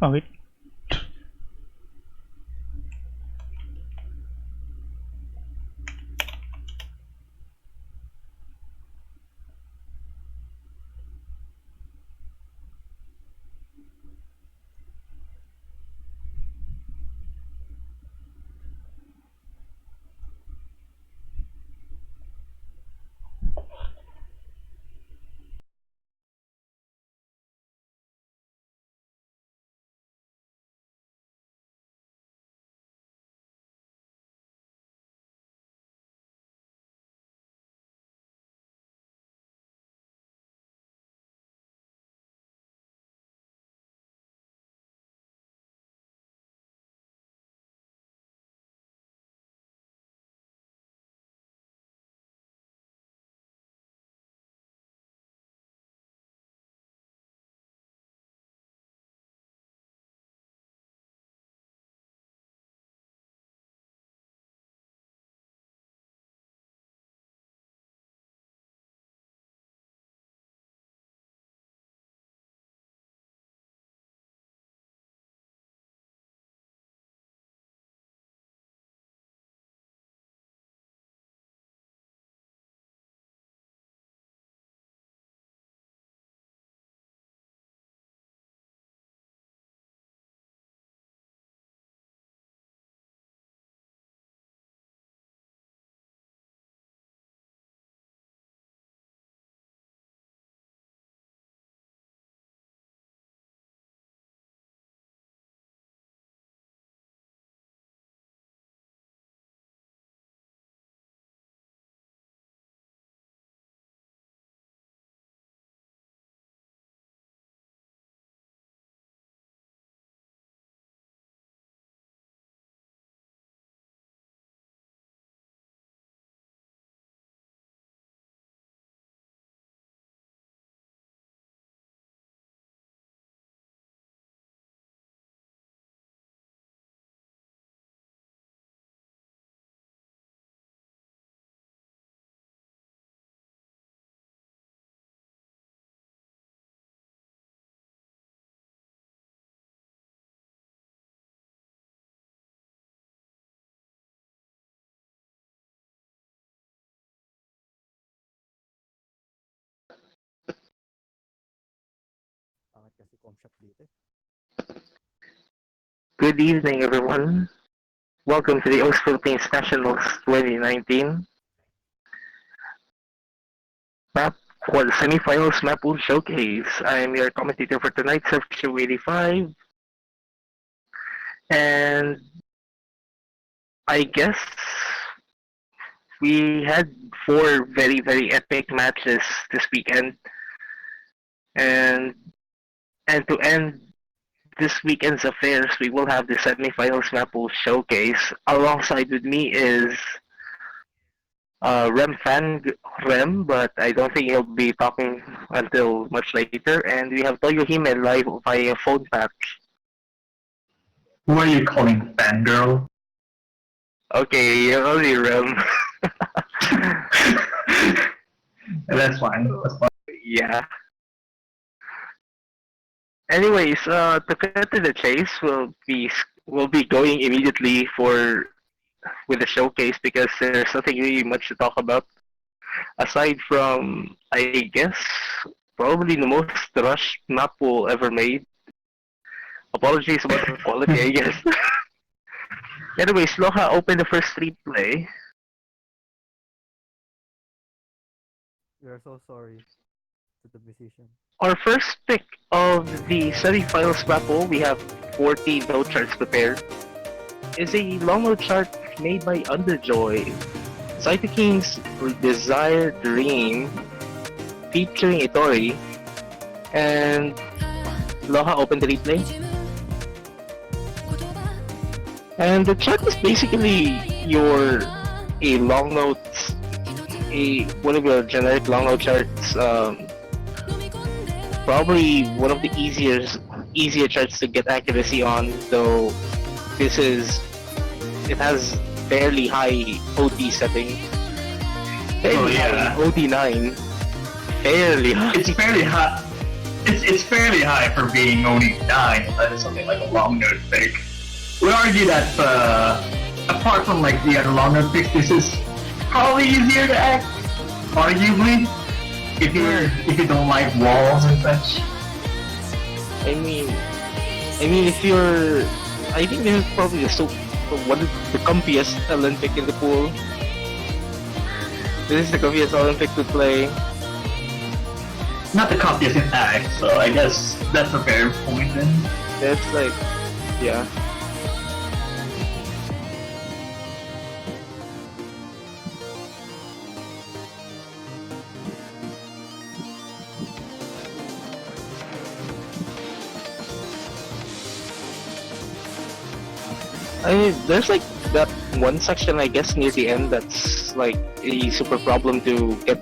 Oh, wait. Good evening, everyone. Welcome to the OS Philippines Nationals 2019 map for the Semifinals Mappool Showcase. I'm your commentator for tonight's show 85, and I guess we had four very epic matches this weekend, and to end this weekend's affairs, we will have the Semifinals Mappool Showcase. Alongside with me is Rem fan Rem, but I don't think he'll be talking until much later. And we have Toyo Hime live via phone patch. Who are you calling fangirl? Okay, you're only Rem. That's fine. That's fine. Yeah. Anyways, to cut to the chase, we'll be going immediately for with the showcase because there's nothing really much to talk about aside from I guess probably the most rushed map pool ever made. Apologies about the quality, I guess. Anyways, Loha opened the first replay. We are so sorry to the musician. Our first pick of the semifinals mapple, we have 40 note charts prepared, is a long note chart made by Underjoy. Saito King's Desire Dream featuring Itori. And Loha opened the replay. And the chart is basically your a long notes, a one of your generic long note charts. Probably one of the easier charts to get accuracy on. Though it has fairly high OT setting. Fairly high OT 9. Fairly high. It's fairly high. it's fairly high for being only 9. That is something like a long note pick. We argue that apart from like the other long note picks, this is probably easier to act. Arguably, if you don't like walls and such. I mean, if you're, I think this is probably one of the comfiest Olympic in the pool. This is the comfiest Olympic to play. Not the comfiest in act, so I guess that's a fair point then. That's like, yeah. I mean, there's like that one section, I guess, near the end that's like a super problem to get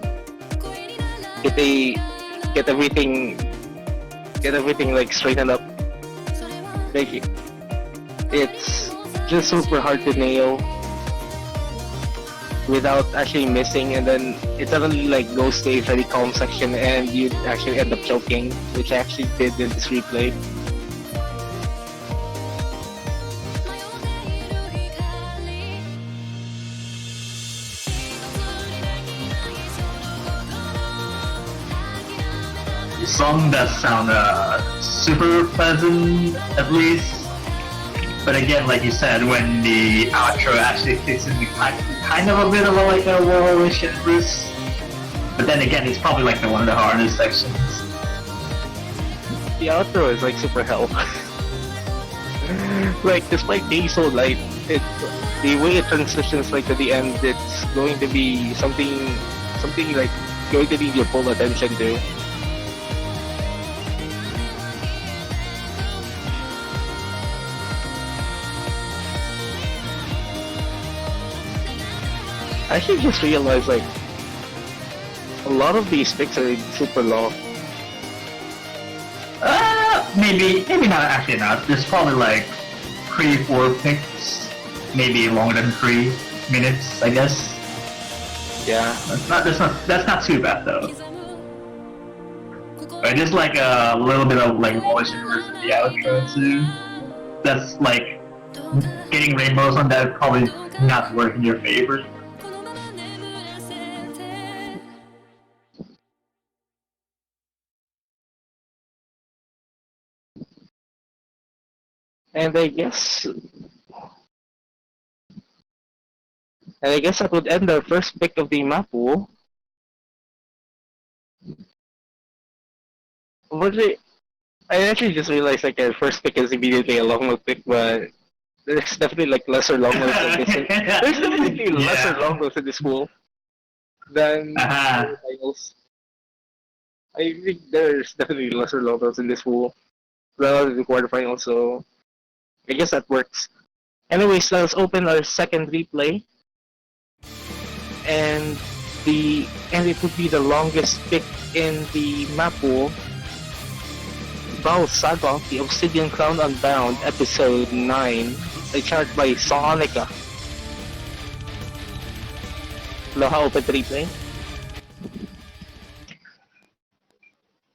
everything like straightened up. Like it's just super hard to nail without actually missing, and then it suddenly like goes to a very calm section and you actually end up choking, which I actually did in this replay. The song does sound super pleasant, at least. But again, like you said, when the outro actually fits in, kind of a bit of like a whirlish and Bruce. But then again, it's probably like one of the hardest sections. The outro is like super hell. Like despite being so light, the way it transitions like to the end, it's going to be something like going to need your full attention to. I actually just realized like a lot of these picks are super long. Maybe not, actually not. There's probably like 3-4 picks, maybe longer than 3 minutes, I guess. Yeah. That's not too bad though. But just like a little bit of like voice versus the outro too. That's like getting rainbows on that probably not work in your favor. And I guess that would end our first pick of the Mappool. But I actually just realized like our first pick is immediately a long note pick, but there's definitely like lesser long notes in this. There's definitely lesser long notes in this pool than finals. I think there's definitely lesser long notes in this pool relative to quarterfinals, so I guess that works. Anyways, let's open our second replay. And it would be the longest pick in the Mappool. Bao Saga, the Obsidian Crown Unbound, episode 9, a chart by Sonica. Aloha, open the replay.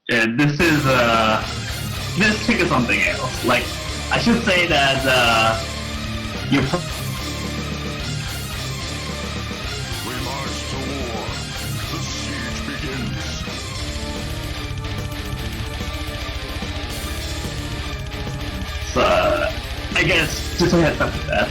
Yeah, this pick is something else. Like, I should say that you. We march to war. The siege begins. So, I guess just a heads up with that.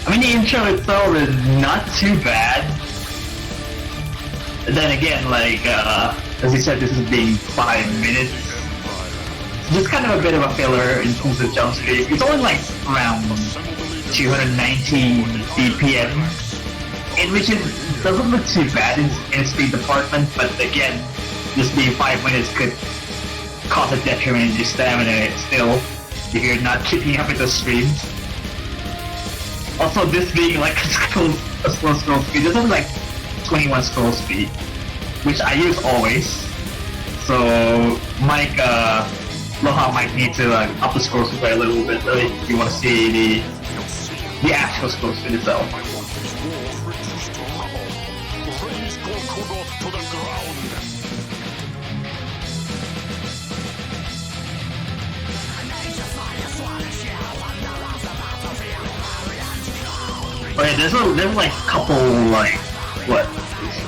I mean, the intro itself is not too bad. And then again, like, as you said, this is being 5 minutes. Just kind of a bit of a filler in terms of jump speed. It's only like around 290 BPM, in which it doesn't look too bad in speed department, but again, just being 5 minutes could cause a detriment in your stamina still, if you're not keeping up with the streams. Also, this being like a slow scroll speed, this is like 21 scroll speed, which I use always. So Mike Loha might need to up the scores by a little bit though, if you want to see the actual scores in itself. Raise Gorkuroth to the ground. Okay, there's like a couple like what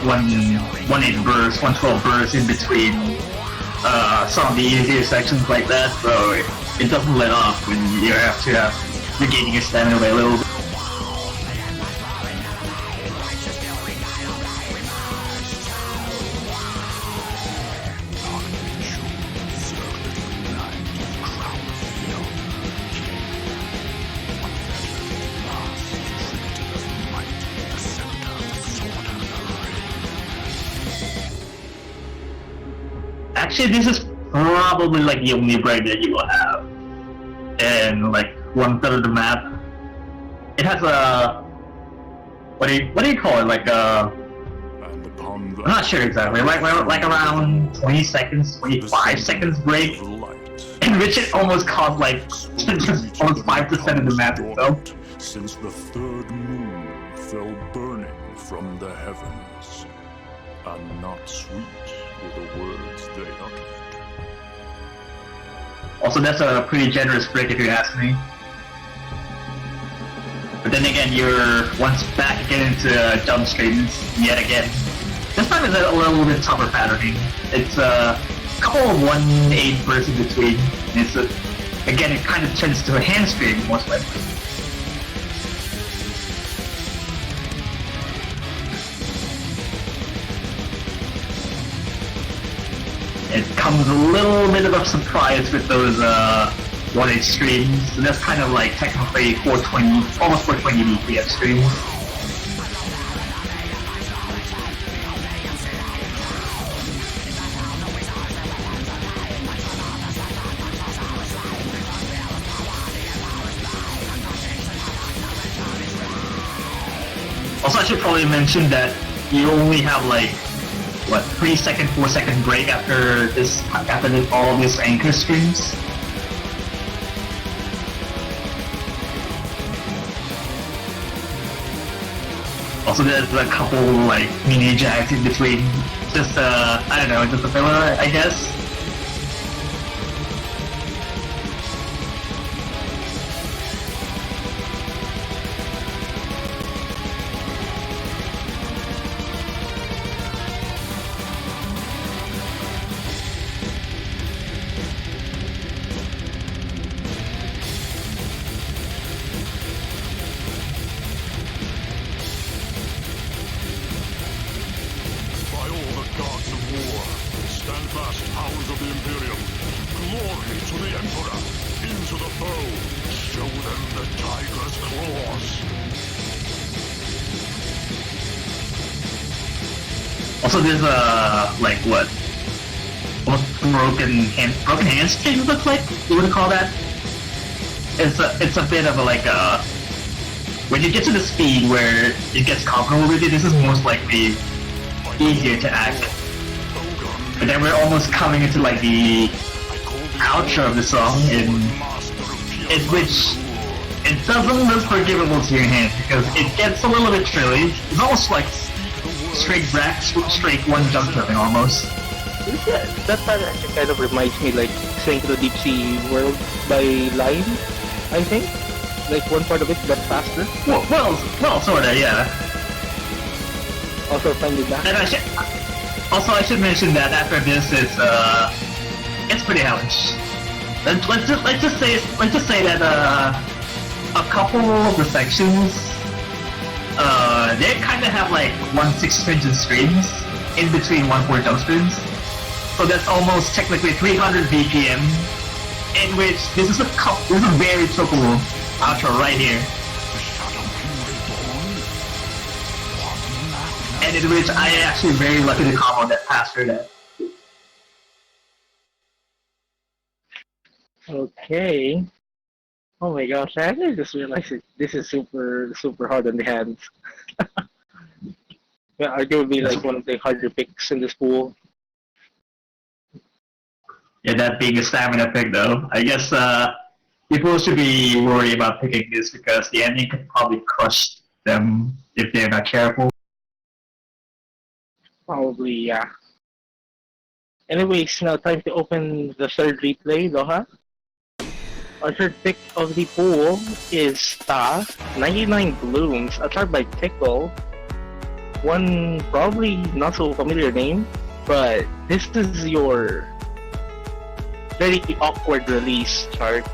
1-8 bursts, 112 bursts in between some of the easier sections like that, so it doesn't let off when you have to have regaining your stamina by a little bit. Actually, this is probably like the only break that you will have, and like 1/3 of the map. It has a what do you call it? Like And upon the I'm not sure exactly. Like around 20 seconds, 25 seconds break, in which it almost caught like almost 5% of the map itself. Since the third moon fell burning from the heavens, and not sweet were the words they uttered. Also, that's a pretty generous break if you ask me. But then again, you're once back again into jump streams yet again. This time is a little bit tougher patterning. It's a couple of 1-8 bursts in between. And it's again, it kind of turns to a hamstring most likely. It comes a little bit of a surprise with those 1-8 streams. And that's kind of like technically 420, almost 420 BPM streams. Also, I should probably mention that you only have like what 3-second, 4-second break after all of these anchor streams. Also, there's a couple like mini jags in between. Just I don't know, just a filler, I guess. By all the gods of war, stand fast, hounds of the Imperium. Glory to the Emperor. Into the foe. Show them the tiger's claws. Also, there's like what, almost broken handstring. It looks like you would call that. It's a bit of a like when you get to the speed where it gets comfortable with you, this is most likely easier to act. But then we're almost coming into like the outro of the song, in which it doesn't look forgivable to your hands because it gets a little bit trilly. It's almost like straight one jump jumping almost. Yeah, that part actually kind of reminds me like Synchro Deep Sea World by Line, I think. Like one part of it got faster. Well, sorta, yeah. Also find it back. And I should mention that after this it's pretty hellish. Let's just say that a couple of the sections they kind of have like 1/6 stringent streams in between 1/4 jump streams. So that's almost technically 300 BPM, in which this is a very chocobo outro right here. And in which I am actually very lucky to combo that faster that. Okay. Oh my gosh, I actually just realized this is super hard on the hands. Yeah, arguably like one of the harder picks in this pool. Yeah, that being a stamina pick though. I guess people should be worried about picking this because the ending could probably crush them if they're not careful. Probably, yeah. Anyways, now time to open the third replay, Loha. Our third pick of the pool is 99 Blooms, a card by Tickle. One probably not so familiar name, but this is your very awkward release chart,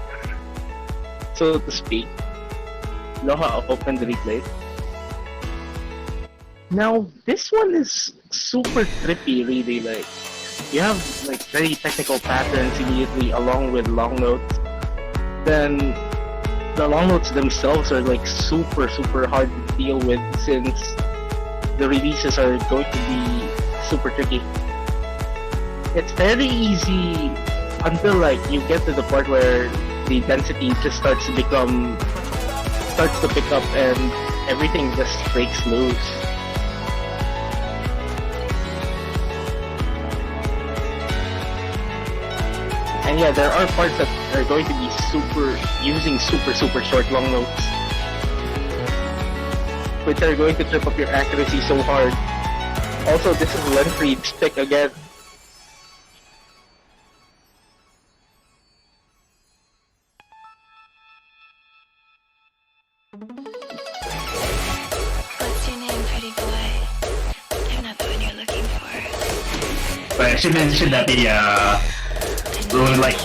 so to speak. Loha opened the replay. Now, this one is super trippy, really. Like, you have like very technical patterns immediately along with long notes. Then the long notes themselves are like super hard to deal with since the releases are going to be super tricky. It's very easy until like you get to the part where the density just starts to pick up and everything just breaks loose. And yeah, there are parts that are going to be using super short long notes, which are going to trip up your accuracy so hard. Also, this is Lenfried's pick again. What's your name, pretty boy? I'm not the one you're looking for. But I should mention that the like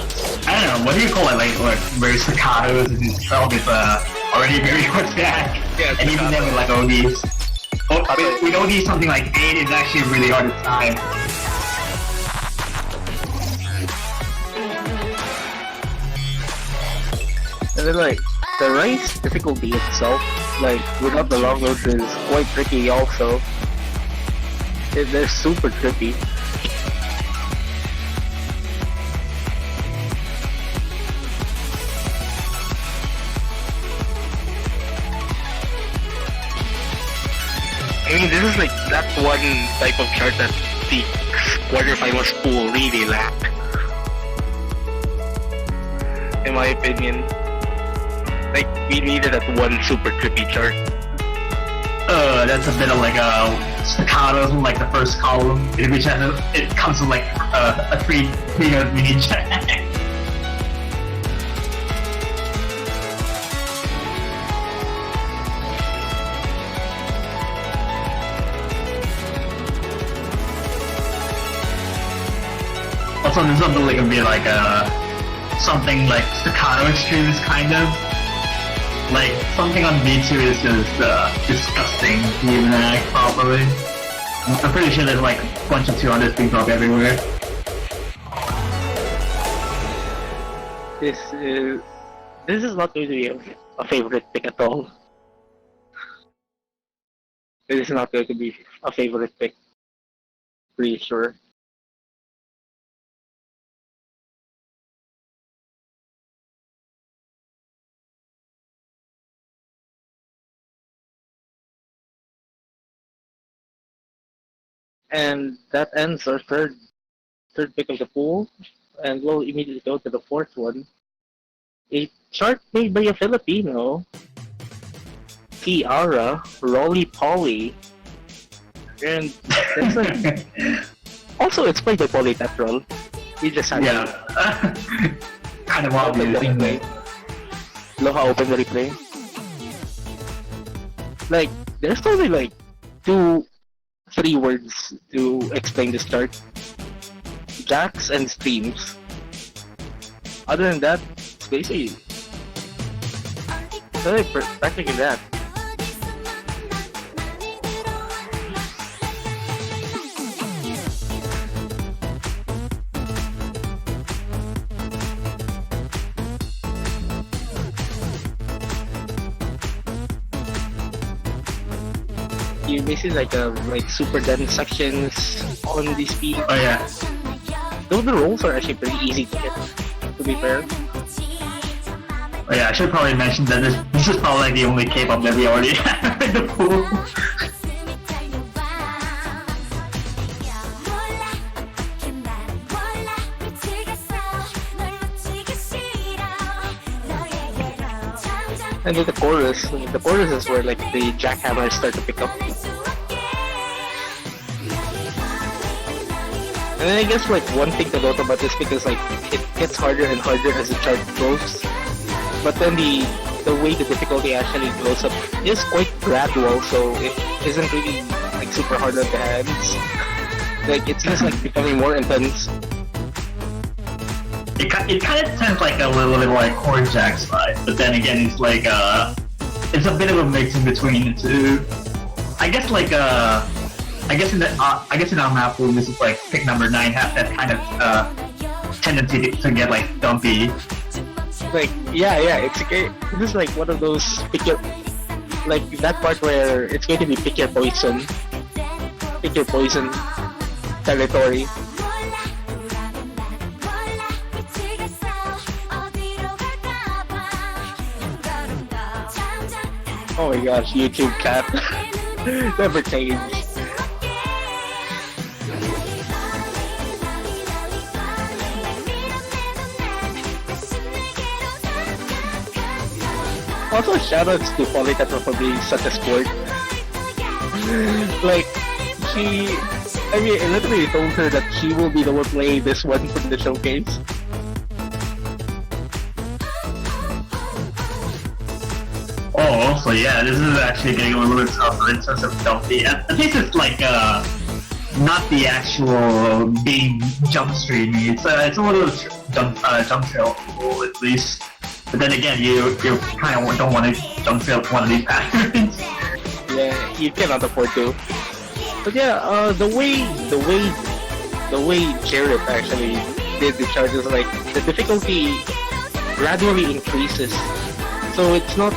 I don't know, what do you call it? Like very staccatos and itself is already very hard to act. Yeah, and even then with like ODs. With ODs something like 8 is actually really hard to time. And then like the race difficulty itself, like without the long notes, is quite tricky also. They're super tricky. I mean, this is like that one type of chart that the quarterfinals pool really lacked, in my opinion. Like, we needed that one super trippy chart. That's a bit of like a staccato from like the first column, in which it comes with like a three mini check. Also, there's something like a bit like something like staccato extremes kind of. Like something on B2 is just disgusting to even act properly. I'm pretty sure there's like a bunch of 200s being dropped everywhere. This is not going to be a favorite pick at all. This is not going to be a favorite pick. Pretty sure. And that ends our third pick of the pool, and we'll immediately go to the fourth one. A chart made by a Filipino, Kiara Rolly Polly, and that's like, also it's played by Polytetrol. You just had kind of open the obvious. replay. Loha open the replay. Like, there's only like 3 words to explain this chart. Jacks and streams. Other than that, it's basically practically that. You basically like super dense sections on the speed. Oh yeah. Though the rolls are actually pretty easy to hit, to be fair. Oh yeah, I should probably mention that this is probably like the only K-pop that we already have in the pool. And then the chorus is where like the jackhammers start to pick up. And then I guess like one thing to note about this because like it gets harder and harder as the chart goes. But then the way the difficulty actually goes up is quite gradual, so it isn't really like super hard on the hands. Like it's just like becoming more intense. It kind of sounds like a little bit like chord jack slide, but then again it's like it's a bit of a mix in between the two. I guess like I guess in our Mappool this is like pick number 9 have that kind of tendency to get like dumpy. Like yeah, it's okay. This is like one of those pick your, like that part where it's going to be pick your poison territory. Oh my gosh, YouTube cat never changed. Also, shoutouts to Politatra for being such a sport. Like, I literally told her that she will be the one playing this one for the showcase. Oh, so yeah, this is actually getting a little bit tougher in terms of dumpy. At least it's like not the actual being jump streamy. It's a little jump trail at least. But then again, you kind of don't want to jump trail one of these patterns. Yeah, you cannot afford to. But yeah, the way Jared actually did the charges, like the difficulty gradually increases. So it's not.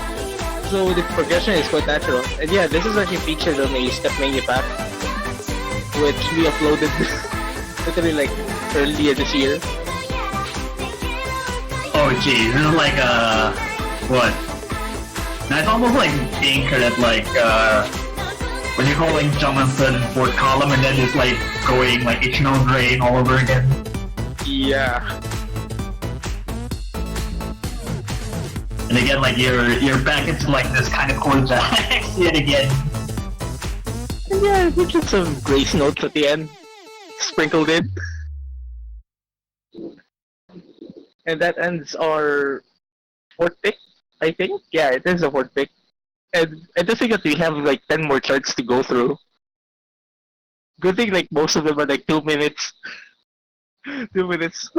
So the progression is quite natural. And yeah, this is actually featured on a Step Mania pack, which we uploaded literally like earlier this year. Oh geez, this is like what? Now it's almost like anchored at like when you're holding jump on third and fourth column and then it's like going like eternal drain all over again. Yeah. And again, like you're back into like this kind of chord jacks yet again. And yeah, we get some grace notes at the end, sprinkled in. And that ends our fourth pick, I think. Yeah, it is a fourth pick. And I just think that we have like 10 more charts to go through. Good thing like most of them are like 2 minutes. 2 minutes.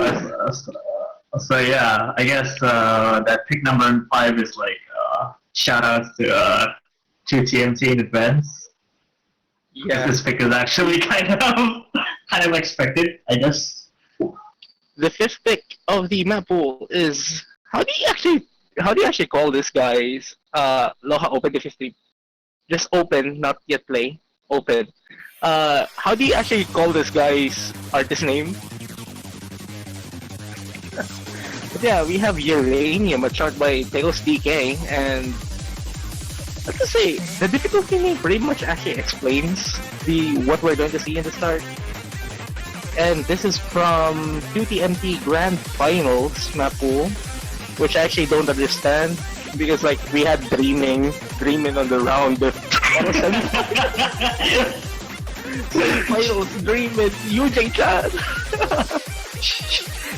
So yeah, I guess that pick number 5 is like shout outs to TMT in advance. Yeah. This pick is actually kind of expected, I guess. The fifth pick of the Mappool is how do you actually call this guys? Loha Open the 50. Just open, not yet play. Open. How do you actually call this guy's artist name? But yeah, we have Uranium, a chart by Tails DK, and let's just say the difficulty name pretty much actually explains what we're going to see in the start. And this is from QTMT Grand Finals Mappool, which I actually don't understand because like we had dreaming on the round of semifinals, dreaming, UJ chat.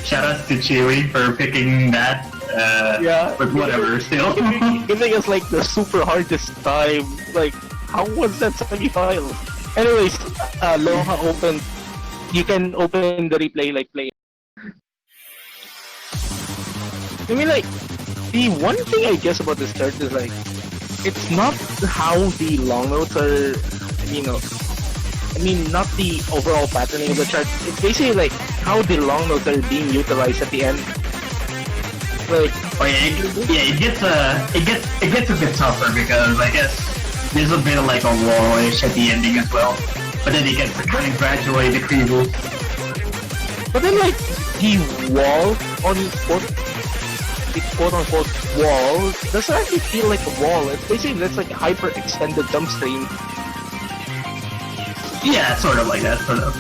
Shout out to Chewy for picking that. Yeah, but whatever, still. Giving us like the super hardest time. Like, how was that semifinals? Anyways, Loha opened. You can open the replay, like play. I mean, like, the one thing I guess about this chart is like, it's not how the long notes are, not the overall patterning of the chart. It's basically like how the long notes are being utilized at the end. Like, it gets a bit tougher because I guess there's a bit of like a wallish at the ending as well. But then it gets kind of gradually decreases. But then like the wall on the quote-unquote wall doesn't actually feel like a wall. It's basically that's like a hyper-extended jump stream. Yeah, sort of like that, sort of.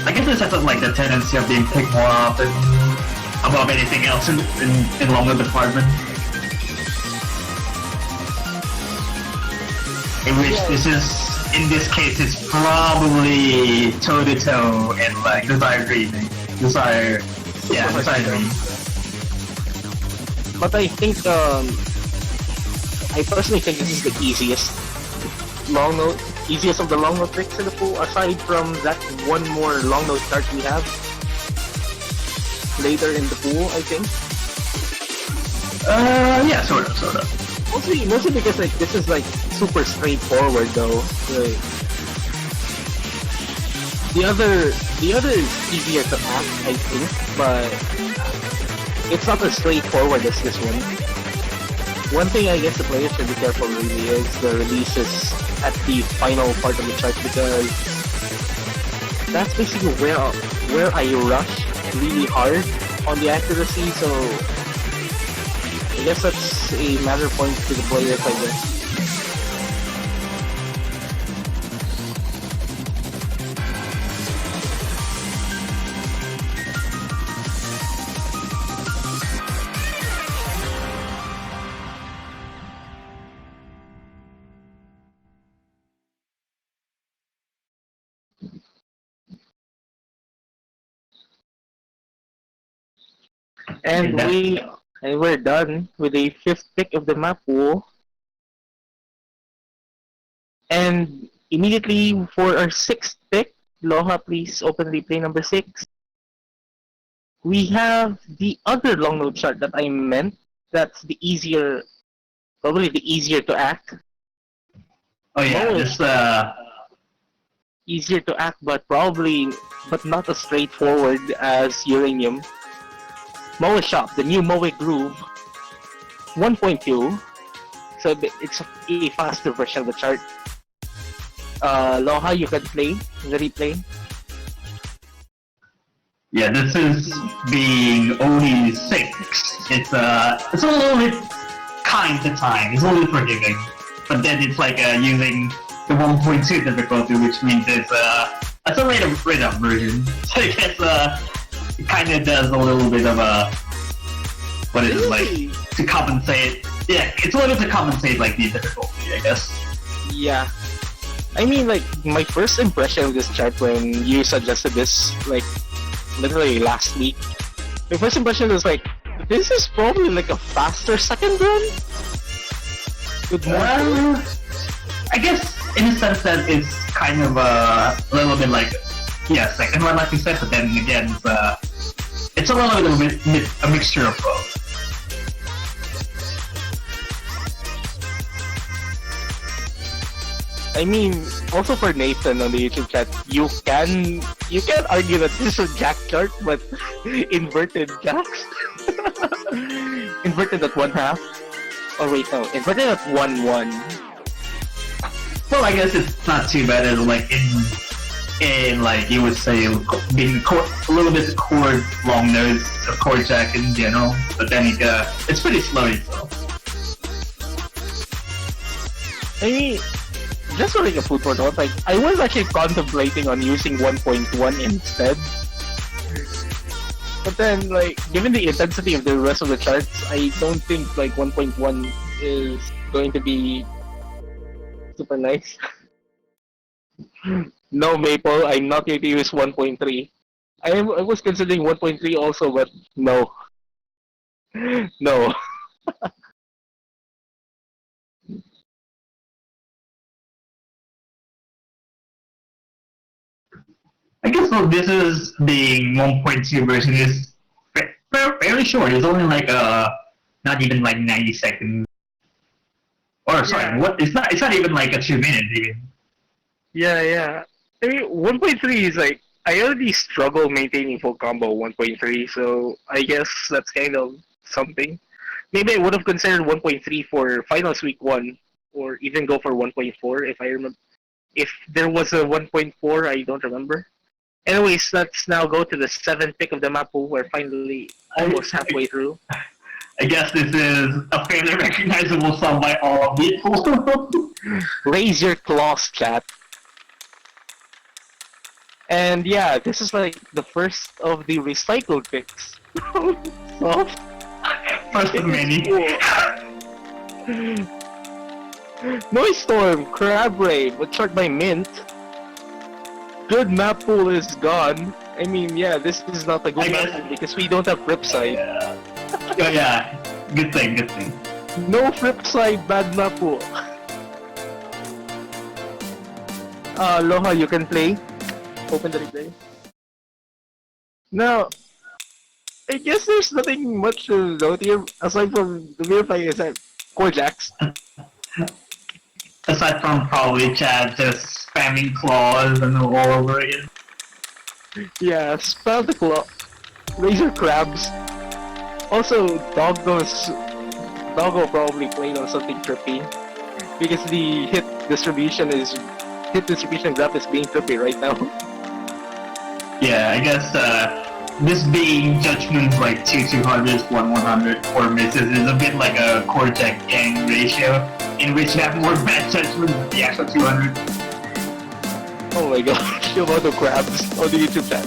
I guess this has like the tendency of being picked more often above anything else in longer department. In which in this case, it's probably toe to toe and like Desire Dream. Desire Dream. But I think, I personally think this is the easiest of the long note tricks in the pool, aside from that one more long note chart we have later in the pool, I think. Yeah, sort of. Mostly because like this is like super straightforward though. Like, the other is easier to act, I think, but it's not as straightforward as this one. One thing I guess the players should be careful really is the releases at the final part of the chart, because that's basically where I rush really hard on the accuracy, so I guess that's a matter of points to the players, I guess. And we're done with the 5th pick of the Mappool. And immediately for our 6th pick, Loha, please open replay number 6. We have the other long note chart that I meant. That's probably the easier to act. Oh yeah, just easier to act, but not as straightforward as Uranium. Moe Shop, the new Moe Groove, 1.2. So it's a faster version of the chart. Loha, you can play the replay. Yeah, this is being only 6. It's a little bit kind to time. It's a little forgiving, but then it's like using the 1.2 difficulty, which means it's a rate of version. So I guess it kind of does a little bit of what is it, like to compensate. Yeah, it's a little bit to compensate like the difficulty, I guess. Yeah. I mean, like, my first impression of this chart when you suggested this, like, literally last week, my first impression was like, this is probably like a faster second run? With more I guess in a sense that it's kind of a little bit like, yeah, second run like you said, but then again, it's a little bit of a mixture of both. I mean, also for Nathan on the YouTube chat, you can argue that this is a jack chart, but inverted jacks. Inverted at 1/2. Oh wait, no, inverted at 1/1. Well, I guess it's not too bad as like in like you would say being a little bit chord long nose of chord jack in general, but then it's pretty slow itself. I mean, just for like a food for thought, like I was actually contemplating on using 1.1 instead. But then, like, given the intensity of the rest of the charts, I don't think like 1.1 is going to be super nice. No, Maple, I'm not going to use 1.3. I was considering 1.3 also, but no. No. I guess what this is being 1.2 version is fairly short. It's only like not even like 90 seconds. Or sorry, Yeah. what? It's not even like a 2 minutes even. Yeah. I mean, 1.3 is like, I already struggle maintaining full combo 1.3, so I guess that's kind of something. Maybe I would have considered 1.3 for finals week 1, or even go for 1.4 if I remember. If there was a 1.4, I don't remember. Anyways, let's now go to the 7th pick of the Mappool. We're finally almost halfway through. I guess this is a fairly recognizable song by all of people. Raise your claws, chat. And yeah, this is like the first of the recycled picks. Soft. First of many. Noise Storm, Crab Rave, but short by Mint. Good Mappool is gone. I mean, yeah, this is not a good I guess- Mappool because we don't have Ripside. Oh yeah, good thing, good thing. No Ripside, bad Mappool. Loha, you can play. Open the replay. Now, I guess there's nothing much to note here aside from the mere fact is that core jacks. Aside from probably Chad just spamming claws and all over again. Yeah, spell the claw. Laser crabs. Also, Doggo probably playing on something trippy. Because the hit distribution graph is being trippy right now. Yeah, I guess this being Judgment's like 200s, 100 core misses is a bit like a core jack gang ratio, in which you have more bad judgments than the actual 200. Oh my gosh, the amount of crabs on the YouTube chat.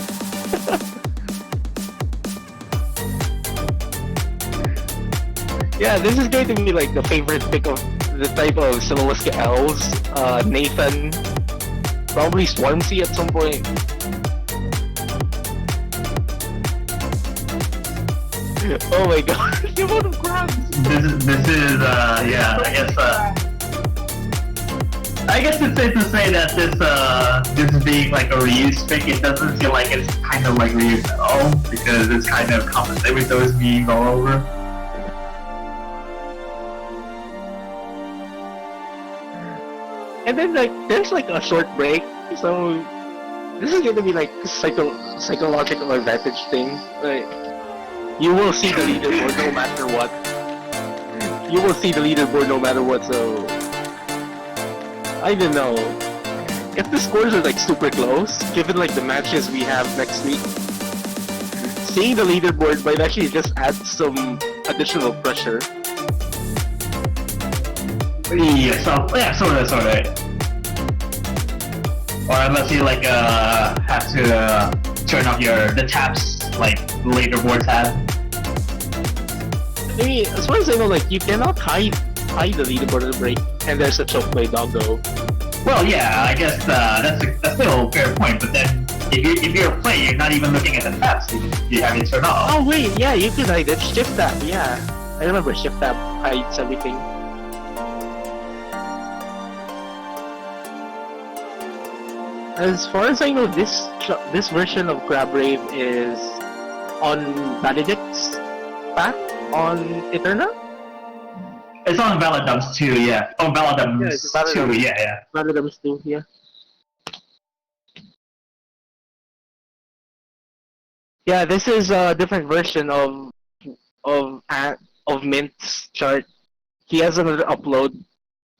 Yeah, this is going to be like the favorite pick of the type of Siloliska elves. Nathan, probably Swarmsy at some point. Oh my god, the amount of crabs! This is yeah, I guess it's safe to say that this being like a reuse pick, it doesn't feel like it's kind of like reuse at all, because it's kind of compensated with those being all over. And then like there's like a short break, so this is gonna be like psychological advantage thing. Like you will see the leaderboard no matter what. You will see the leaderboard no matter what. So I don't know if the scores are like super close, given like the matches we have next week. Seeing the leaderboard might actually just add some additional pressure. Yeah, sort of. Or unless you like have to turn off the tabs like leaderboard tab. I mean, as far as I know, like you cannot hide the leaderboard at the break, and there's a choke by Doggo. Well, yeah, I guess that's still a fair point. But then if you're a player, you're not even looking at the tabs. You have it turned off. Oh wait, yeah, you can hide it. Shift tab, yeah. I remember shift tab hides everything. As far as I know, this version of Crab Rave is on Benedict's path on Eterna? It's on Valadums too, yeah. Oh, Valadums Yeah, it's Valadums. too, yeah. Benedict's too, yeah. Yeah, this is a different version of Mint's chart. He has another upload,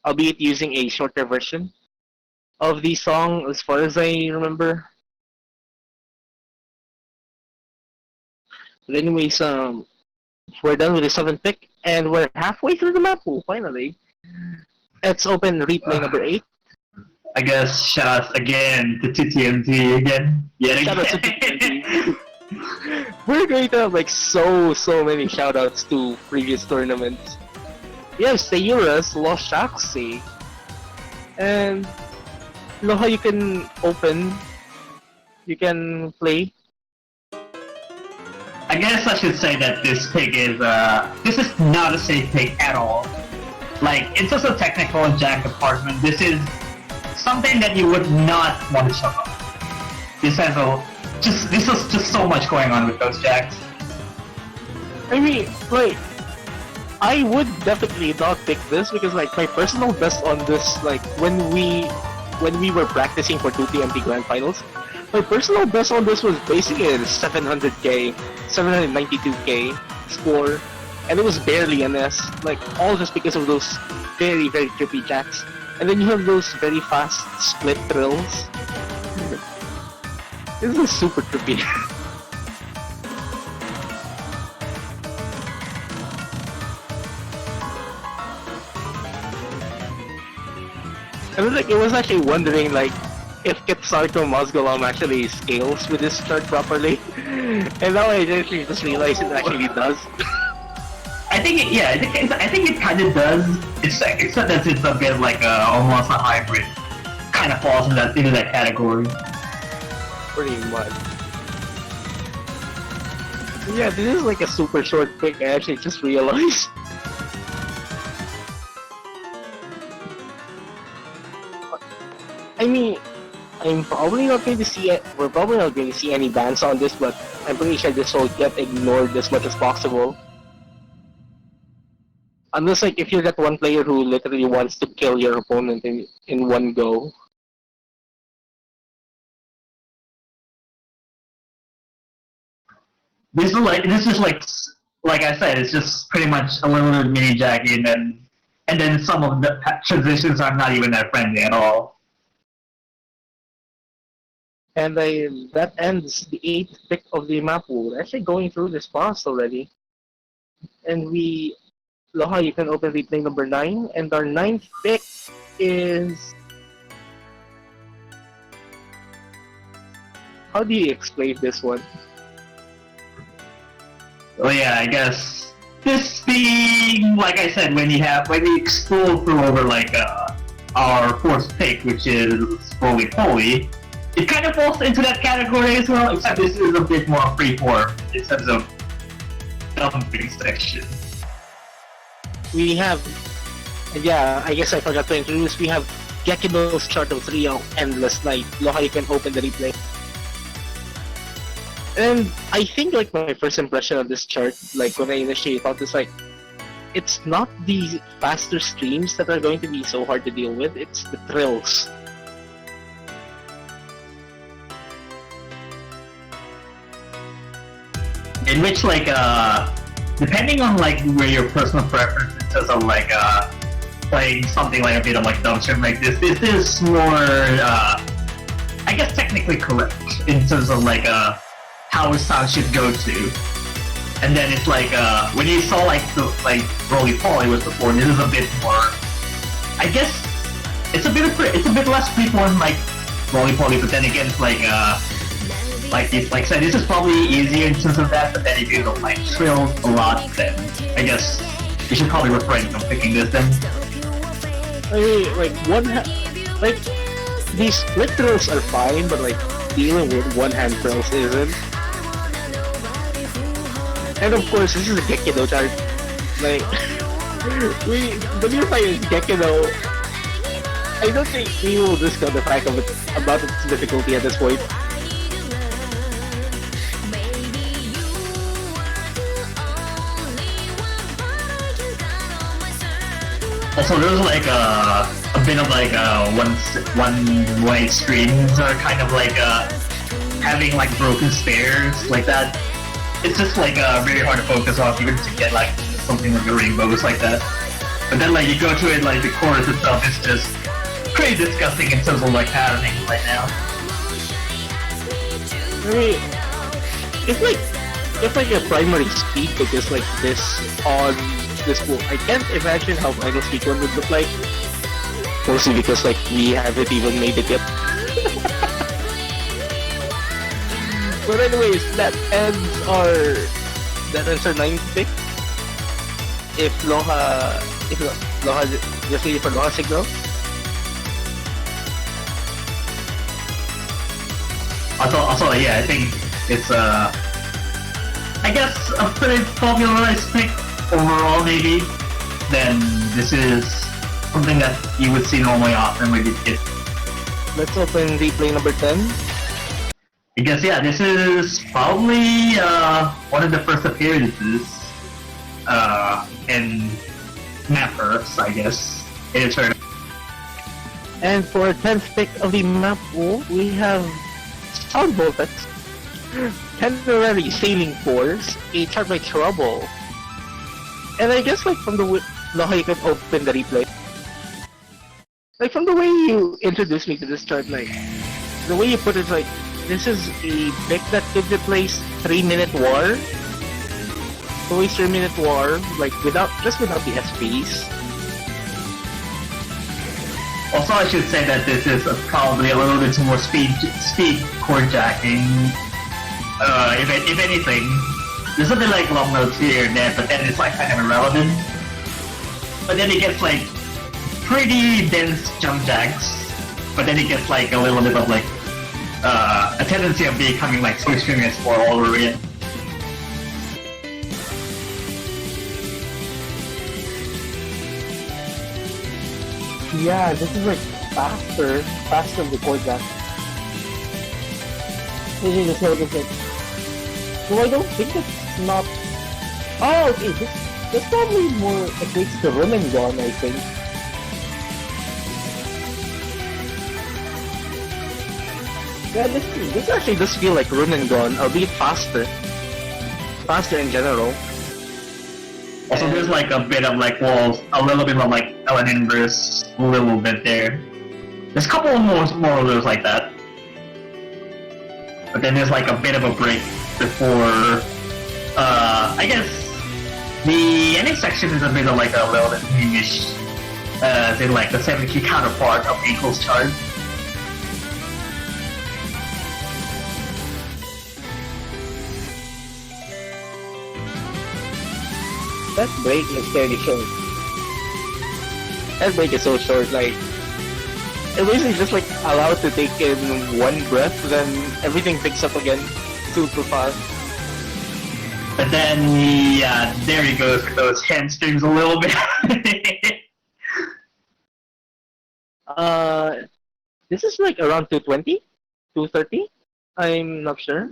albeit using a shorter version of the song, as far as I remember. But anyways, we're done with the 7th pick, and we're halfway through the map pool, finally. Let's open replay number 8. I guess shout out again to TTMT again. Yet Shout out to again. TTMT. We're going to have like so many shoutouts to previous tournaments. We have Sayura's Lost Shaxi. And Loha, you can open. You can play. I guess I should say that this pick is this is not a safe pick at all. Like, it's just a technical jack department. This is something that you would not want to show up. This is just so much going on with those jacks. I mean, like, I would definitely not pick this because, like, my personal best on this, like, when we were practicing for 2TMT Grand Finals, my personal best on this was basically a 700k, 792k score, and it was barely an S, like, all just because of those very trippy jacks. And then you have those very fast split thrills. This is super trippy. I was actually wondering, like, if Kitsarko Mozgolom actually scales with this chart properly. And now I just realized it actually does. I think I think it kind of does. Except that it's a bit like almost a hybrid. Kind of falls into that category. Pretty much. Yeah, this is like a super short pick. I actually just realized. I mean, I'm probably not going to see it. We're probably not going to see any bans on this, but I'm pretty sure this will get ignored as much as possible. Unless, like, if you're that one player who literally wants to kill your opponent in one go. This is like I said, it's just pretty much a little bit mini Jackie, and then some of the transitions are not even that friendly at all. And that ends the 8th pick of the Mappool. We're actually going through this fast already. And Loha, you can open replay number 9. And our 9th pick is... How do you explain this one? Well, yeah, I guess this being, like I said, when we scroll through over like our fourth pick, which is Roly Poly, it kind of falls into that category as well, except this is a bit more freeform in terms of dumping section. We have, yeah, I guess I forgot to introduce, we have Gekido's chart of 3 of Endless Night. Loha, you can open the replay. And I think like my first impression of this chart, like when I initially thought this, like, it's not the faster streams that are going to be so hard to deal with, it's the thrills. In which, like, depending on like where your personal preference in terms of like playing something like a bit of like dumpster like this is more I guess technically correct in terms of like how a sound should go to. And then it's like when you saw like the Roly Poly was before, this is a bit more, I guess it's a bit less freeform like Roly Poly, but then again it's like I said, this is probably easier in terms of that, but then if you don't like trills a lot, then I guess you should probably refrain from picking this then. I mean, like these split thrills are fine, but like dealing with one-hand thrills isn't. And of course, this is a Gekido chart. Like, the new fight is Gekido. I don't think we will discuss the fact of about its difficulty at this point. Also, there's like a bit of like one-way streams are kind of like having like broken stairs like that. It's just like very hard to focus on even to get like something like a rainbows like that. But then like you go to it, like the chorus itself is just pretty disgusting in terms of like patterning right now. I mean, if like a primary speed pick is like this on this book, I can't imagine how final speed one would look like. Mostly because like we haven't even made it yet. But anyways, that ends our 9th pick. If Loha just waiting for Loha signal. Also, yeah, I think it's I guess a pretty popularized pick overall maybe. Then this is something that you would see normally often with these kids. Let's open replay number 10. I guess, yeah, this is probably one of the first appearances in Mappers, I guess, in a tournament. And for 10th pick of the Mappool, we have Sound Voltex, Temporary Sailing Force, a chart by Trouble. And I guess like from the way you can open the replay. Like from the way you introduced me to this chart, like the way you put it, like this is a pick that could replace 3-minute war. Always 3-minute war, like without the SPs. Also, I should say that this is probably a little bit more speed chord jacking. If anything, there's something like long notes here and there, but then it's like kind of irrelevant. But then it gets like pretty dense jump jacks. But then it gets like a little bit of like a tendency of becoming like so extremely explore all over again. Yeah, this is like faster the chord jack. Did you just notice it? So I don't think it's not. Oh, okay. This probably more equates to run and gun, I think. Yeah, this actually does feel like run and gun, albeit faster. Faster in general. Also, there's like a bit of like walls, a little bit of like Ellen inverse, a little bit there. There's a couple more of those like that. But then there's like a bit of a break before, I guess the ending section is a bit of like a little bit mimish, in like the 7 key counterpart of Ankle's chart. That break is fairly short. That break is so short, like it basically just like allowed to take in one breath, then everything picks up again super fast. But then, yeah, there he goes with those hamstrings a little bit. This is like around 220, 230. I'm not sure.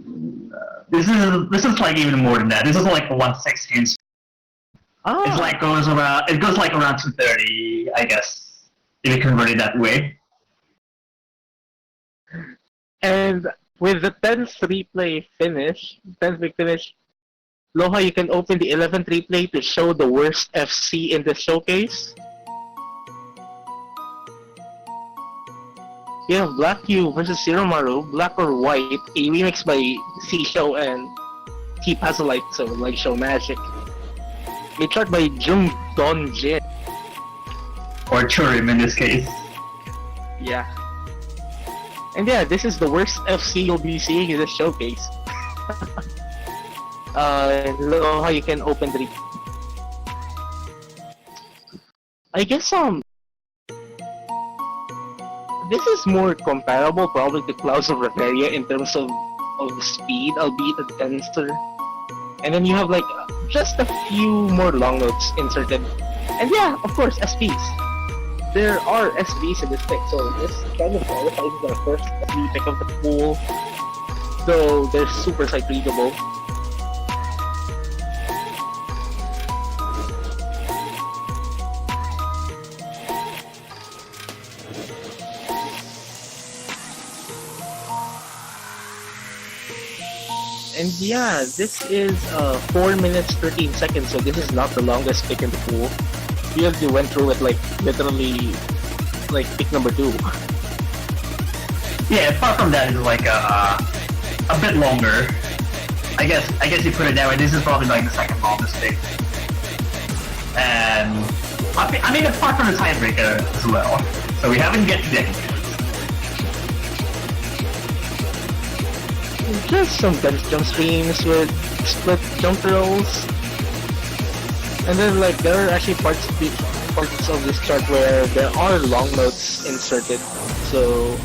This is like even more than that. This is like 1/16. Ah, It's like goes around. It goes like around 230, I guess, if you convert it that way. and with the 10th finish, Loha, you can open the 11th replay to show the worst FC in the showcase. You have Black Q versus Shiromaru, Black or White, a remix by C-Show and T Pazolite, so like Show Magic. A chart by Jung Don Jin. Or Churim in this case. Yeah. And yeah, this is the worst FC you'll be seeing in this showcase. Loha, you can open the. I guess this is more comparable probably to Clouds of Reveria in terms of speed, albeit a denser. And then you have like just a few more long notes inserted. And yeah, of course, SVs. There are SVs in this pick, so this kind of qualifies as our first SV pick of the pool. Though they're super sight readable. And yeah, this is 4 minutes 13 seconds, so this is not the longest pick in the pool. We actually went through it like literally like pick number 2. Yeah, apart from that, it's like a bit longer. I guess you put it that way. This is probably like the second longest pick. And I mean, apart from the tiebreaker as well. So we haven't get to the Just some dense jump streams with split jump rolls. And then like there are actually parts of this chart where there are long notes inserted. So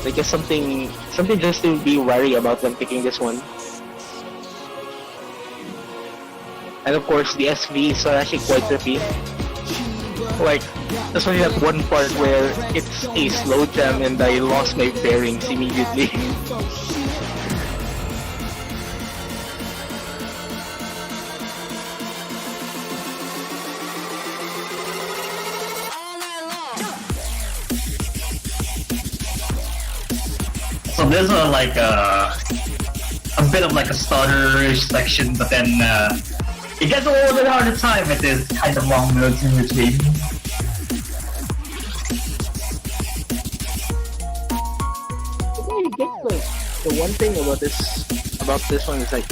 I guess something just to be wary about when picking this one. And of course the SVs are actually quite trippy. Like, there's only that one part where it's a slow jam and I lost my bearings immediately. So there's like a bit of like a starter-ish section, but then it gets a little bit harder time with this kind of long notes in between. You get like the one thing about this one is like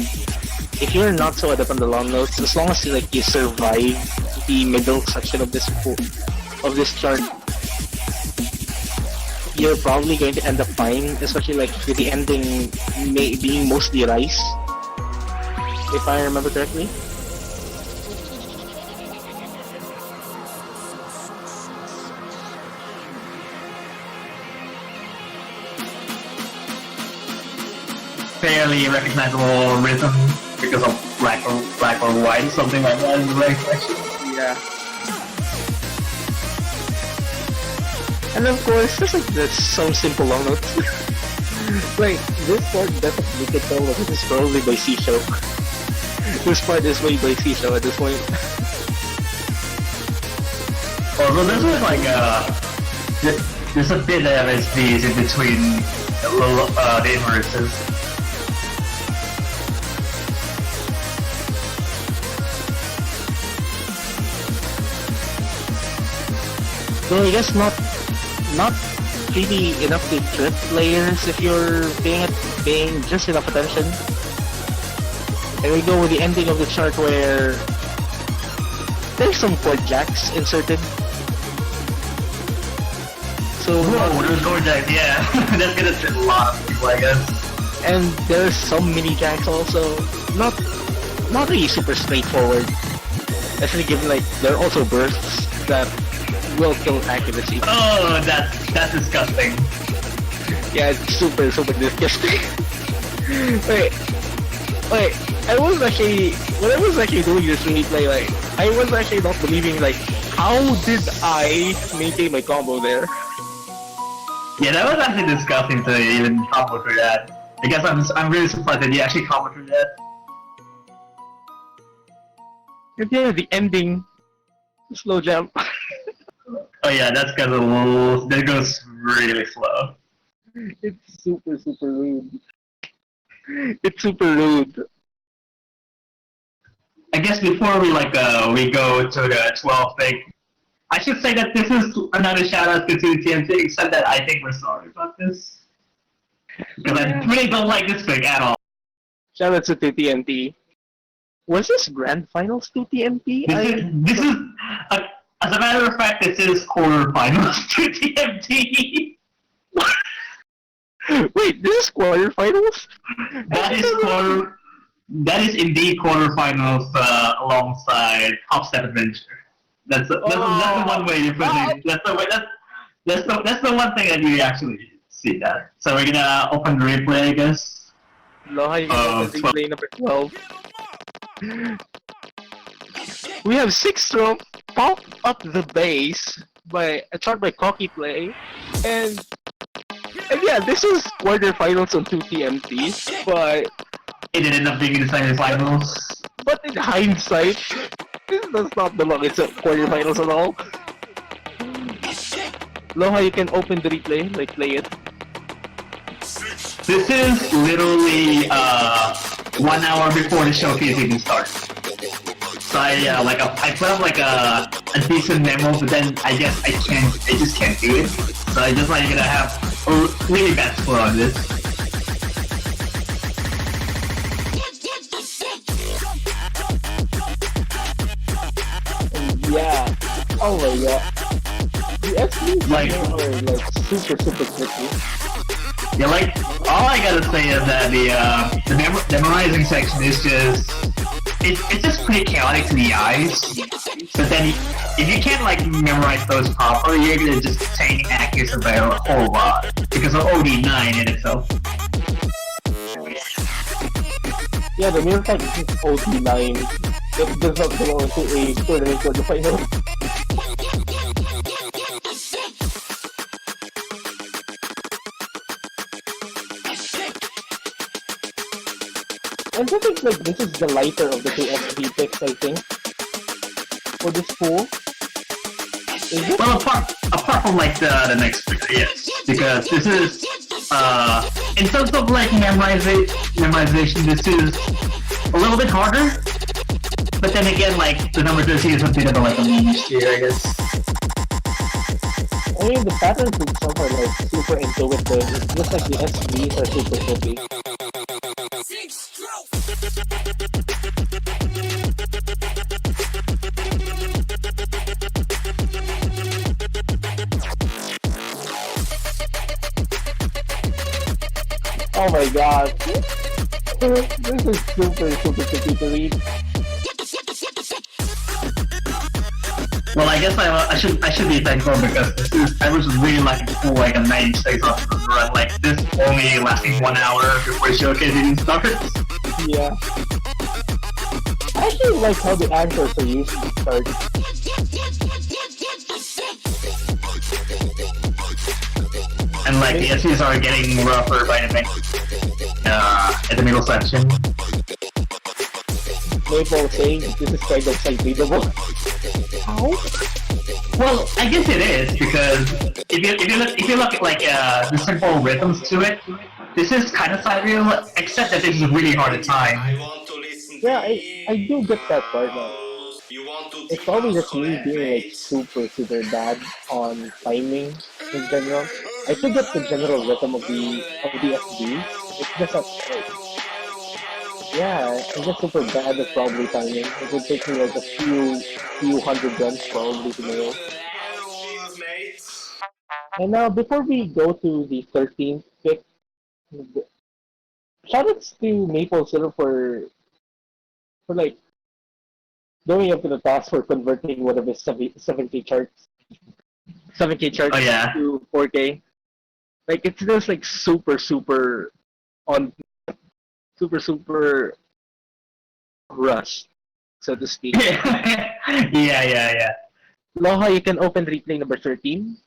if you're not so adept on the long notes, as long as you survive the middle section of this chart, you're probably going to end up fine, especially like with the ending being mostly rice, if I remember correctly. Fairly recognizable rhythm because of black or white, something like that in the right section. Yeah. And of course, just like there's some simple long notes. Like, this part definitely can tell that this is probably by C-Show. This part is made by C-Show at this point. Although this was like there's a bit of SDs in between the inverses. So I guess not really enough to trip players if you're paying just enough attention. And we go with the ending of the chart where there's some chord jacks inserted. So whoa, there's chord jacks, yeah. That's gonna fit a lot of people, I guess. And there's some mini jacks also. Not really super straightforward. Especially given like there are also bursts that will kill accuracy. Oh, that's disgusting. Yeah, it's super disgusting. wait. When I was actually doing this replay, like, I was actually not believing, like, how did I maintain my combo there? Yeah, that was actually disgusting to even combo through that. I guess I'm really surprised that you actually combo through that. And yeah, the ending, slow jump. Oh yeah, that's because that goes really slow. It's super rude. It's super rude. I guess before we go to the 12 thing, I should say that this is another shout out to TMT, except that I think we're sorry about this. Because I really don't like this pick at all. Shout out to TMT. Was this Grand Finals TMT? This is as a matter of fact, this is quarterfinals TMT. Wait, this is quarterfinals? That is indeed quarterfinals alongside Top Step Adventure. That's the one way you put it. That's the one thing that you actually see that. So we're gonna open the replay, I guess. Loha, you can open replay number 12. We have 6 stroke, pop up the bass by a chart by Cocky Play, and yeah, this was quarterfinals on 2TMT, but it ended up being in the semifinals. But in hindsight, this does not belong in quarterfinals at all. Loha, you can open the replay, like play it. This is literally 1 hour before the showcase even starts. So I put up like a decent memo, but then I guess I just can't do it. So I just gonna have a really bad score on this. Yeah. Oh my god. The FPs are like super tricky. Yeah, like all I gotta say is that the memorizing section is just it's just pretty chaotic to the eyes. But then if you can't like memorize those properly, you're gonna just take accuracy by a whole lot because of OD9 in itself. Yeah, the mere fact is OD9 that does not belong to a tournament quarterfinal. And I think like this is the lighter of the two XP picks, I think. For this pool. Is it? Well, apart from like the next pick, yes, because this is in terms of like memorization, this is a little bit harder. But then again, like the number 13 is a bit of like a niche here, I guess. I mean, the patterns itself are like super intuitive. It's just like the SVs are super tricky. Oh my god. This is super tricky to read. Well, I guess I should be thankful because I was really lucky to pull like a 96 off the run like this, only lasting 1 hour before the showcase even starts. Yeah. I actually like how the anchors are used to start. And like the SEs are getting rougher by the at the middle section. Maple saying this is kind of unreadable. How? Well, I guess it is because if you look at like the simple rhythms to it, this is kind of sidereal, except that this is really hard to time. Yeah, I do get that part now. It's probably just me being like super bad on timing in general. I could get the general rhythm of the SD. It's just that yeah, I'm just super bad at probably timing. It would take me like a few hundred runs probably to nail. And now before we go to the 13th pick, shoutouts to Maple Syrup for like going up to the task for converting one of his 7K charts Oh yeah. to 4K. Like it's just like super on super rush, so to speak. yeah. Loha, you can open replay number 13.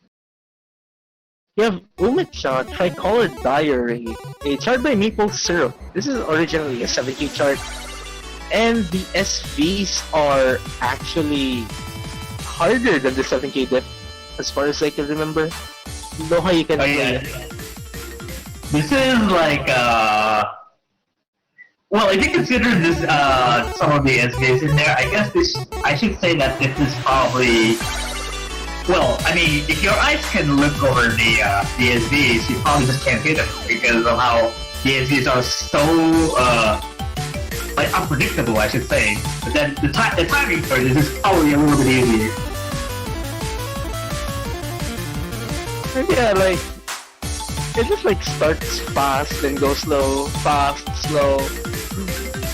You have Umecha Tricolor Diary, a chart by Maple Syrup. This is originally a 7K chart, and the SVs are actually harder than the 7K dip, as far as I can remember. Loha, you can play it. This is like well, if you consider this some of the SVs in there, I guess I should say that this is probably. Well, I mean, if your eyes can look over the SVs, you probably just can't hit them because of how the SVs are so like unpredictable, I should say. But then the timing for this is probably a little bit easier. Yeah, like it just like starts fast and goes slow, fast, slow.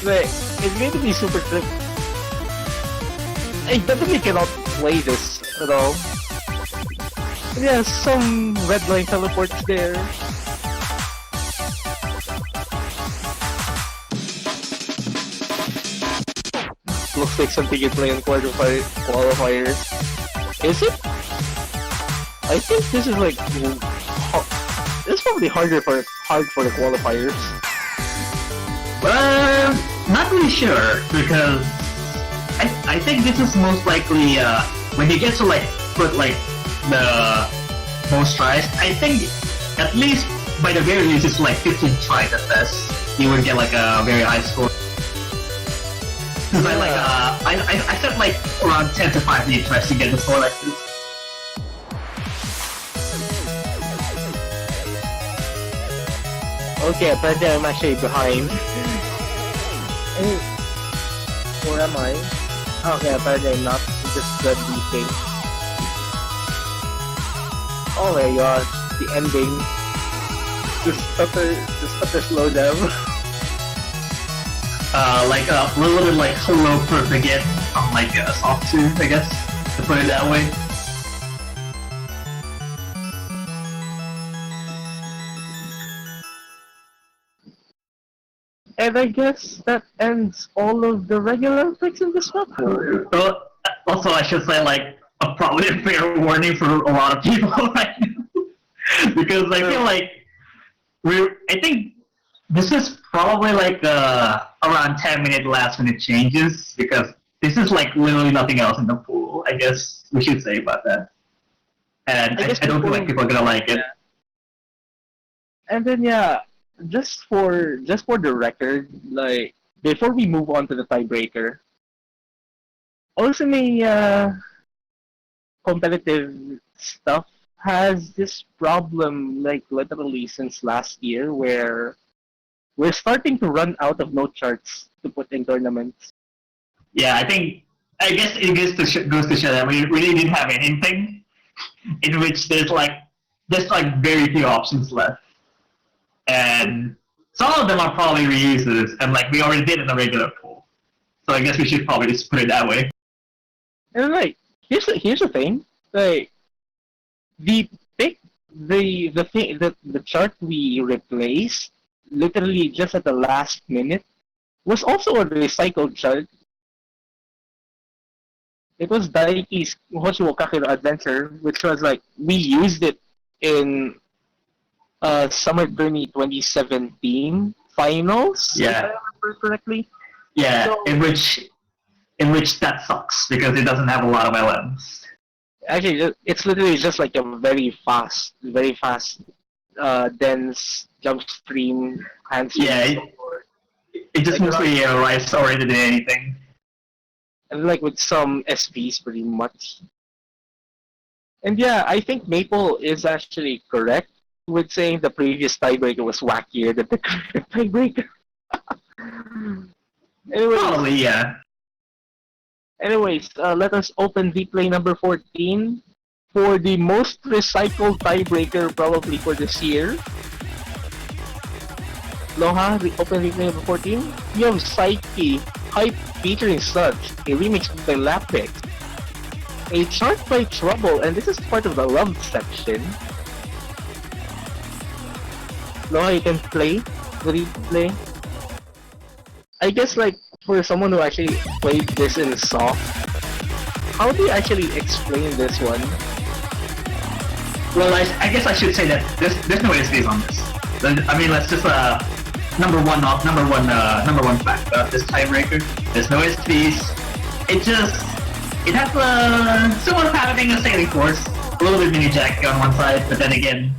Like it's going to be super tricky. I definitely cannot play this at all. Yeah, some red line teleports there. Looks like something you play on qualifiers. Is it? I think this is like this is probably hard for the qualifiers. Not really sure because I think this is most likely when you get to like put like the most tries. I think at least by the very least it's like 15 tries at best. You would get like a very high score. Because I set like around 10 to 5 tries to get the score like this. Okay, apparently I'm actually behind. Where am I? Okay, apparently I'm not. I just got the thing. Oh my gosh, the ending. The stutter slowdown. Like a little bit like Hello Perfect again on like a soft 2, I guess, to put it that way. And I guess that ends all of the regular picks in this map. Well, also I should say like probably a fair warning for a lot of people right now. Because I feel like I think this is probably like around 10-minute last minute changes because this is like literally nothing else in the pool. I guess we should say about that. And I don't feel like people are gonna like it. And then yeah, just for the record, like before we move on to the tiebreaker, also may competitive stuff has this problem like literally since last year where we're starting to run out of note charts to put in tournaments. Yeah, I guess it goes to show that we really didn't have anything in which there's like very few options left. And some of them are probably reuses, and like we already did in the regular pool. So I guess we should probably just put it that way. And like, here's the thing. Like, the pick, the thing, the chart we replaced, literally just at the last minute, was also a recycled chart. It was Daiki's Hoshiwokake Adventure, which was like, we used it in Summer Journey 2017 finals, if I Yeah, remember correctly. yeah. So, In which that sucks because it doesn't have a lot of LMs. actually, it's literally just like a very fast, dense jump stream, hand stream, Yeah, and so it, forth. it just Like, mostly arrives oriented in anything. and like with some SPs pretty much. And yeah, I think Maple is actually correct with saying the previous tiebreaker was wackier than the current tiebreaker. anyways, Probably, yeah. let us open replay number 14 for the most recycled tiebreaker probably for this year. Loha, open replay number 14. You have Psyche, Hype featuring Sludge, a remix by Lapix, a chart by Trouble, and this is part of the love section. Loha, you can play the replay. I guess like for someone who actually played this in soft, how do you actually explain this one? Well, I guess I should say that there's no SBs on this. I mean, let's just number one fact about this tiebreaker. There's no SBs. It has similar patterning as Sailing Force, a little bit mini jack on one side, but then again,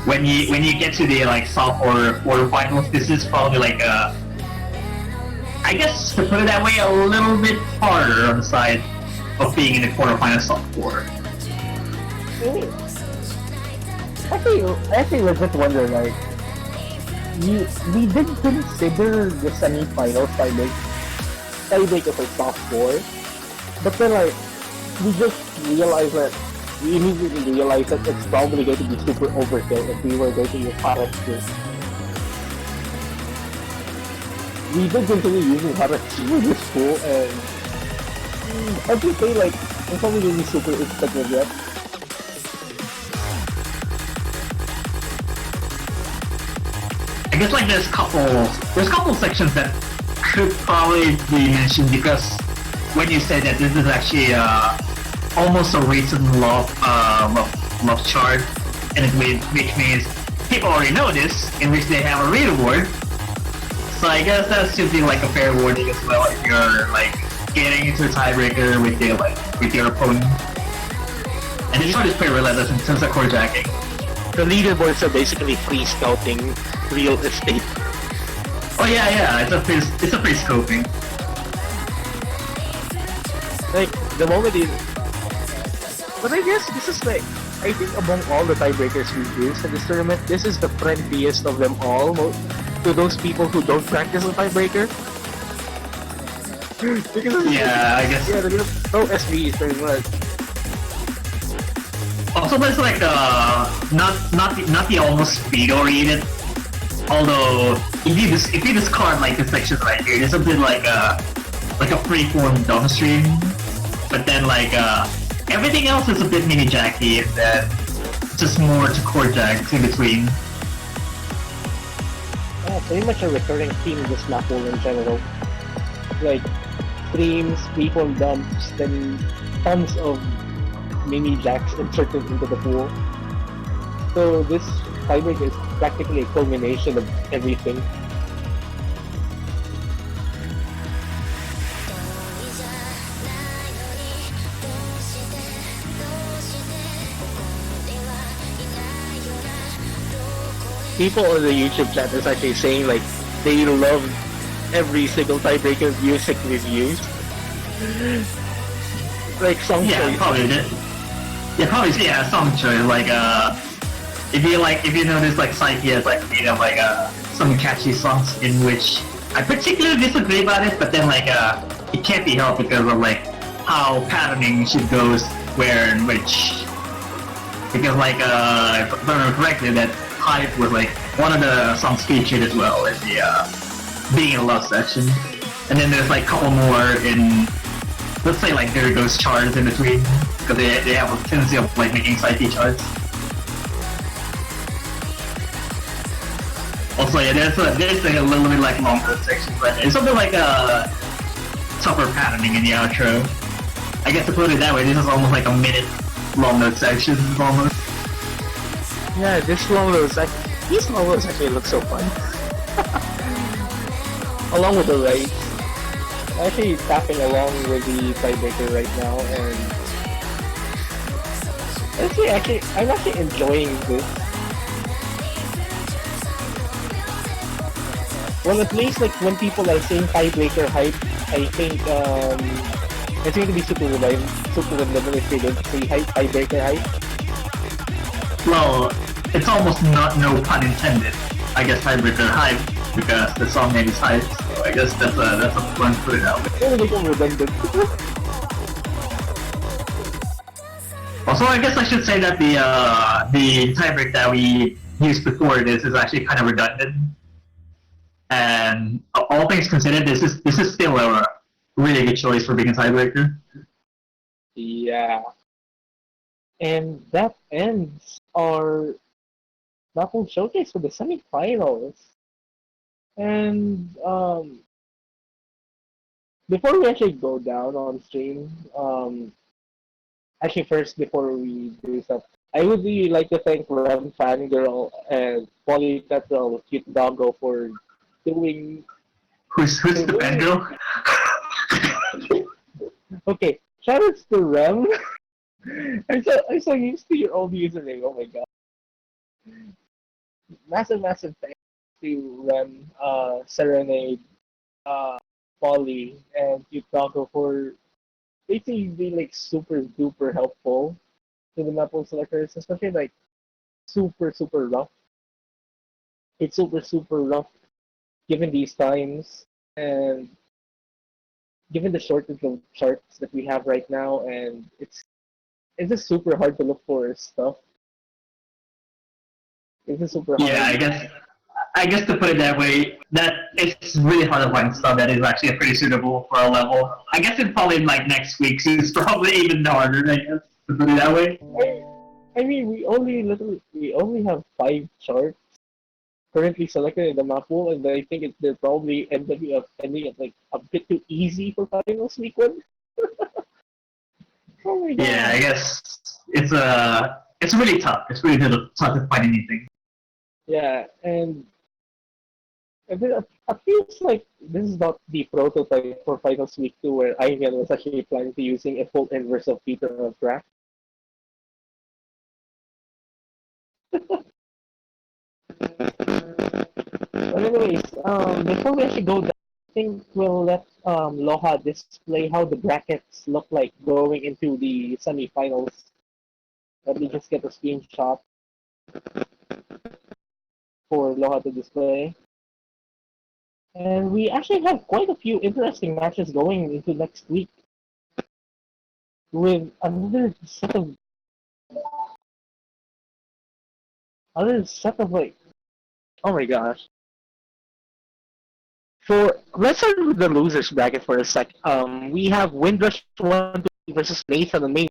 when you get to the like soft or quarterfinals, this is probably like I guess to put it that way, a little bit harder on the side of being in the quarterfinal soft four. Actually, legit wonder, like, we did consider the semi-finals tiebreaker for soft four, but then like, we immediately realized that it's probably going to be super overkill if we were going to use Haratsu. We did consider using Haratsu in this pool, and I would say like, it's probably going to be super expensive yet. I guess like there's a couple sections that could probably be mentioned because when you say that this is actually almost a recent love chart, and which means people already know this, in which they have a read award. So I guess that should be like a fair warning as well if you're like getting into a tiebreaker with your opponent. And this one is pretty relentless in terms of core jacking. The leaderboards are basically free scouting real estate. Oh yeah, it's a free scoping. Like, the moment is... But I guess this is like... I think among all the tiebreakers we've used in this tournament, this is the friendliest of them all to those people who don't practice a tiebreaker. Because Yeah, I guess. yeah, there's no SVs pretty much. Also, there's like not the almost speed oriented. Although if you discard like the sections right here, there's a bit like a freeform downstream. But then like everything else is a bit mini jacky, and then just more to core jacks in between. Yeah, pretty much a recurring theme in this Mappool in general. Like, streams, freeform dumps, then tons of mini jacks inserted into the pool. So this tiebreaker is practically a culmination of everything. People on the YouTube chat is actually saying like they love every single tiebreaker music reviews. Like song Yeah, choice. probably did. Yeah, probably song choice. Like if you notice like Psyche has like some catchy songs in which I particularly disagree about it, but then like it can't be helped because of like how patterning should goes where and which. Because like if I remember correctly, that Hype was like one of the songs featured as well in the Being in Love section. And then there's like a couple more in, let's say like there goes charts in between, because they have a tendency of like making side charts. Also, yeah, there's a little bit like longer sections, but it's something like a tougher patterning in the outro. I guess to put it that way, this is almost like a minute long note section, almost. Yeah, these long notes actually look so fun. Along with the right. I'm actually tapping along with the tiebreaker right now, and I'm actually enjoying this. Well, at least like when people are saying tiebreaker hype, I think it's going to be super random if they don't say tiebreaker hype. Well, it's almost not no pun intended. I guess tiebreaker hype because the song name is hype. So I guess that's a fun to put it out. It's going to become redundant. Also, I guess I should say that the tiebreak that we used before this is actually kind of redundant. And all things considered, this is still a really good choice for being a tiebreaker. Yeah. And that ends our Mappool showcase for the semifinals. And before we actually go down on stream, actually first before we do stuff, I would really like to thank Rem Fangirl and Polly Petrol Cute Doggo for doing. Who's the band girl? Okay, shout outs to Rem. I'm so used to your old username. Oh my god. Massive thanks to Rem, Serenade, Polly, and Yutago for basically being like super duper helpful to the Mappool selectors, especially like super rough. It's super rough given these times and given the shortage of charts that we have right now, and it's just super hard to look for stuff. It's just super hard. Yeah, I guess to put it that way, that it's really hard to find stuff that is actually pretty suitable for a level. I guess it's probably like next week's is probably even harder, I guess, to put it that way. I mean, we only have 5 charts currently selected in the Mappool, and I think they're probably ending up like a bit too easy for finals week 1. Oh my god. Yeah, I guess it's really tough. It's really tough to find anything. Yeah, and it feels like this is not the prototype for finals week 2 where Ivan was actually planning to using a full inverse of Peter of Draft. But anyways, before we actually go down, I think we'll let Loha display how the brackets look like going into the semifinals. Let me just get a screenshot for Loha to display. And we actually have quite a few interesting matches going into next week with another set of like, oh my gosh. Let's start with the losers bracket for a sec. We have Windrush 1 versus Nathan on main.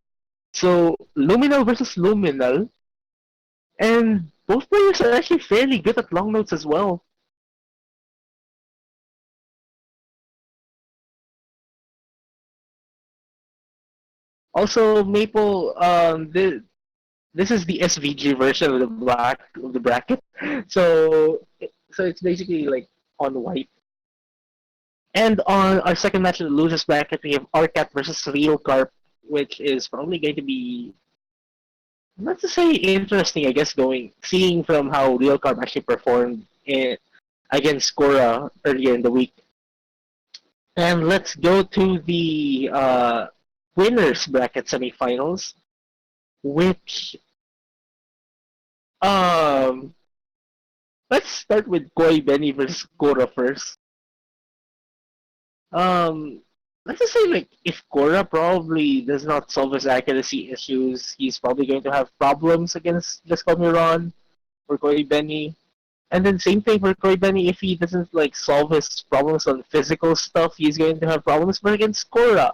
So Luminal versus Luminal, and both players are actually fairly good at long notes as well. Also, Maple, this is the SVG version of the bracket, so it's basically like on white. And on our second match of the losers bracket, we have Arcat versus Real Carp, which is probably going to be, not to say interesting, I guess, seeing from how Real Carp actually performed against Cora earlier in the week. And let's go to the winners bracket semifinals, which um let's start with Koi Benny versus Cora first. Um, let's just say like if Cora probably does not solve his accuracy issues, he's probably going to have problems against Just Call Me Ron or Koi Benny. And then same thing for Koi Benny, if he doesn't like solve his problems on physical stuff, he's going to have problems but against Korra.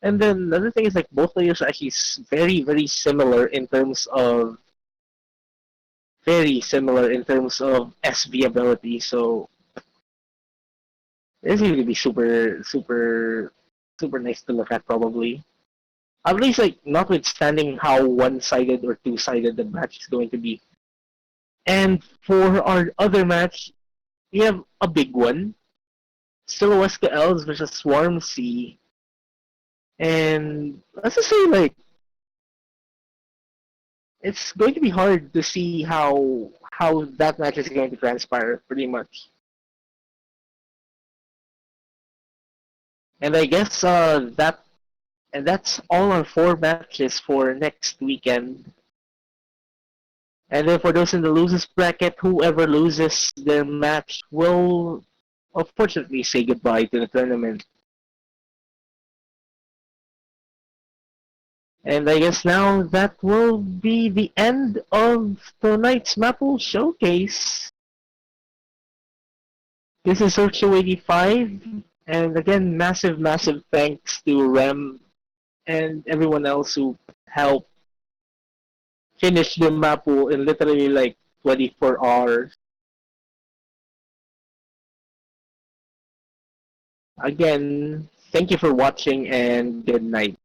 And then another thing is like both players are actually very, very similar in terms of SV ability. So it's going to be super, super, super nice to look at probably. At least like notwithstanding how one-sided or two-sided the match is going to be. And for our other match, we have a big one. Silhouette Elves versus Swarm C. And let's just say like it's going to be hard to see how that match is going to transpire pretty much. And I guess that's all our four matches for next weekend. And then for those in the losers bracket, whoever loses their match will unfortunately say goodbye to the tournament. And I guess now that will be the end of tonight's Mappool showcase. This is Social 85, and again, massive, massive thanks to Rem and everyone else who helped finish the Mappool in literally like 24 hours. Again, thank you for watching and good night.